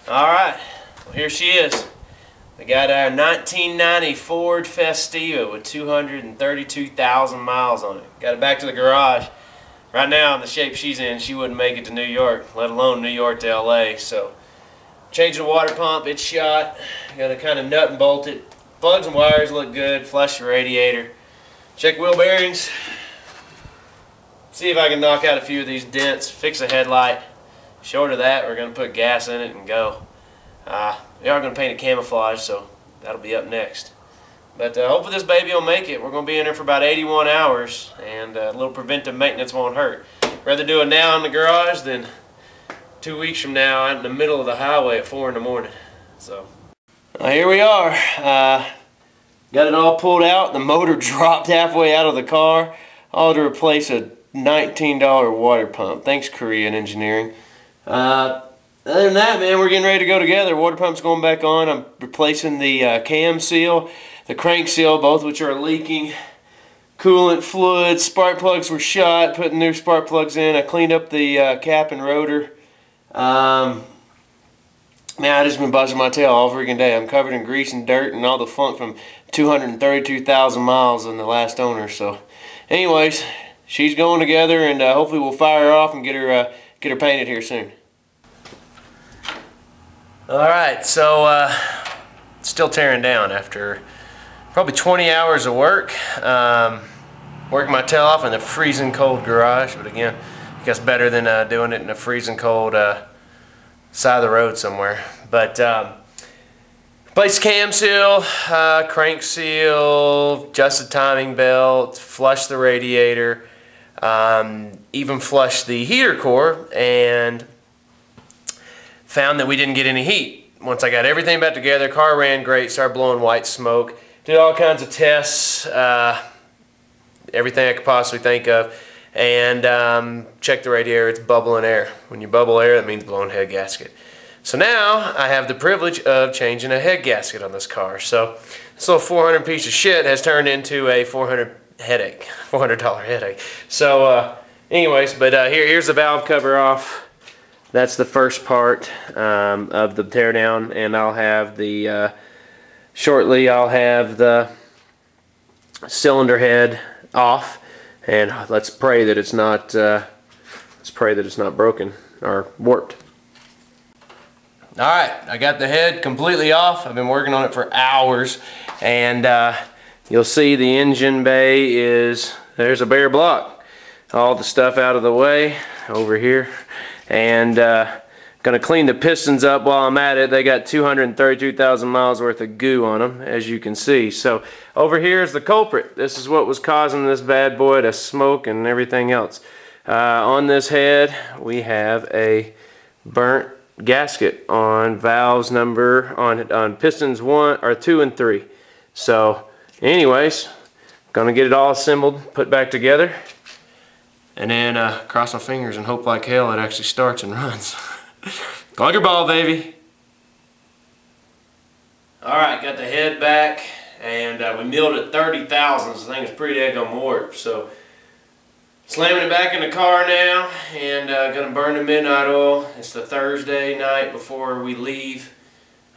Alright, well, here she is. We got our 1990 Ford Festiva with 232,000 miles on it. Got it back to the garage. Right now, in the shape she's in, she wouldn't make it to New York, let alone New York to LA. So, change the water pump, it's shot. Got to kind of nut and bolt it. Plugs and wires look good, flush the radiator. Check wheel bearings. See if I can knock out a few of these dents, fix a headlight. Short of that, we're going to put gas in it and go. We are going to paint it camouflage, so that'll be up next. But hopefully this baby will make it. We're going to be in there for about 81 hours, and a little preventive maintenance won't hurt. Rather do it now in the garage than 2 weeks from now out in the middle of the highway at 4 in the morning. So here we are. Got it all pulled out. The motor dropped halfway out of the car. All to replace a $19 water pump. Thanks, Korean Engineering. Other than that, man, we're getting ready to go together. Water pump's going back on. I'm replacing the cam seal, the crank seal, both which are leaking. Coolant fluid, spark plugs were shot, putting new spark plugs in. I cleaned up the cap and rotor. Man, I just been busting my tail all freaking day. I'm covered in grease and dirt and all the funk from 232,000 miles on the last owner. So, anyways, she's going together, and hopefully we'll fire her off and get her painted here soon. Alright, so still tearing down after probably 20 hours of work. Working my tail off in the freezing cold garage, but again, I guess better than doing it in a freezing cold side of the road somewhere. But replace cam seal, crank seal, adjust the timing belt, flush the radiator, even flush the heater core, and found that we didn't get any heat. Once I got everything back together, car ran great, started blowing white smoke, did all kinds of tests, everything I could possibly think of, and checked the radiator, it's bubbling air. When you bubble air, that means blowing head gasket. So now I have the privilege of changing a head gasket on this car. So this little 400 piece of shit has turned into a $400 headache. So anyways, but here's the valve cover off. That's the first part of the teardown, and I'll have the shortly I'll have the cylinder head off, and let's pray that it's not broken or warped. All right, I got the head completely off. I've been working on it for hours, and you'll see the engine bay there's a bare block. All the stuff out of the way over here. And gonna clean the pistons up while I'm at it. They got 232,000 miles worth of goo on them, as you can see. So over here is the culprit. This is what was causing this bad boy to smoke and everything else. On this head we have a burnt gasket on valves on pistons 2 and 3. So anyways, gonna get it all assembled, put back together, and then cross my fingers and hope like hell it actually starts and runs. Clunker ball, baby. Alright, got the head back, and we milled at 30,000. This thing is pretty daggone warped. So, slamming it back in the car now, and gonna burn the midnight oil. It's the Thursday night before we leave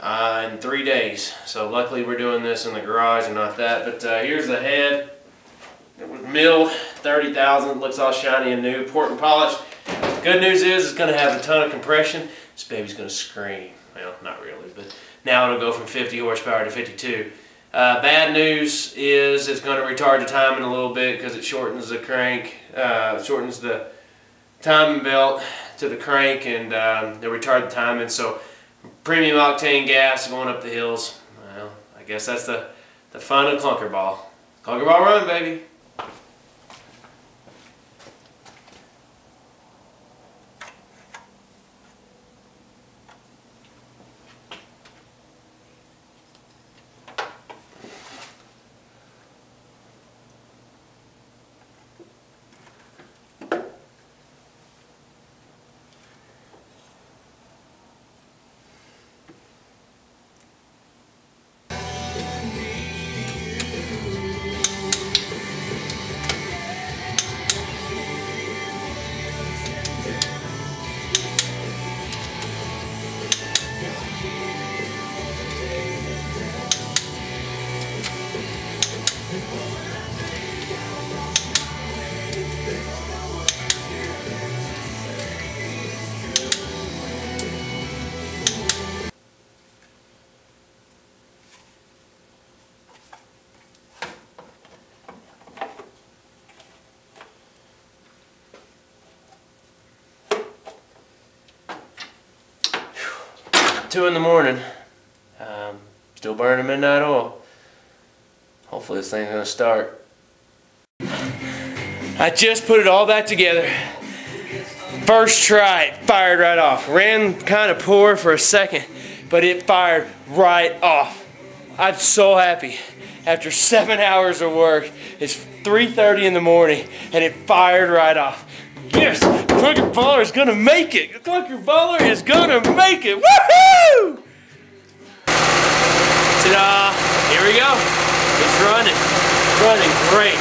in 3 days. So luckily we're doing this in the garage and not that. But here's the head. It was milled, 30,000, looks all shiny and new, port and polished. Good news is it's going to have a ton of compression. This baby's going to scream. Well, not really, but now it'll go from 50 horsepower to 52. Bad news is it's going to retard the timing a little bit because it shortens the crank, shortens the timing belt to the crank, and they'll retard the timing. So premium octane gas going up the hills. Well, I guess that's the fun of clunker ball. Clunker ball run, baby. 2 in the morning. Still burning midnight oil. Hopefully this thing's gonna start. I just put it all back together. First try, it fired right off. Ran kind of poor for a second, but it fired right off. I'm so happy. After 7 hours of work, it's 3:30 in the morning, and it fired right off. Yes, Clunker Baller is gonna make it. Clunker Baller is gonna make it. Woohoo! Ta-da! Here we go. It's running great.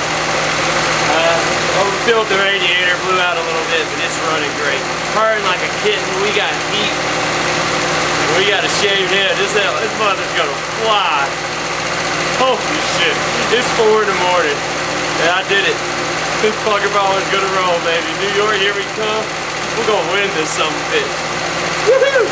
Overfilled the radiator, blew out a little bit, but it's running great. Purring like a kitten. We got heat. We got a shaved head. This mother's gonna fly. Holy shit! It's 4 in the morning, and I did it. This Clunker Baller's gonna roll, baby. New York, here we come. We're gonna win this son of a bitch. Woohoo!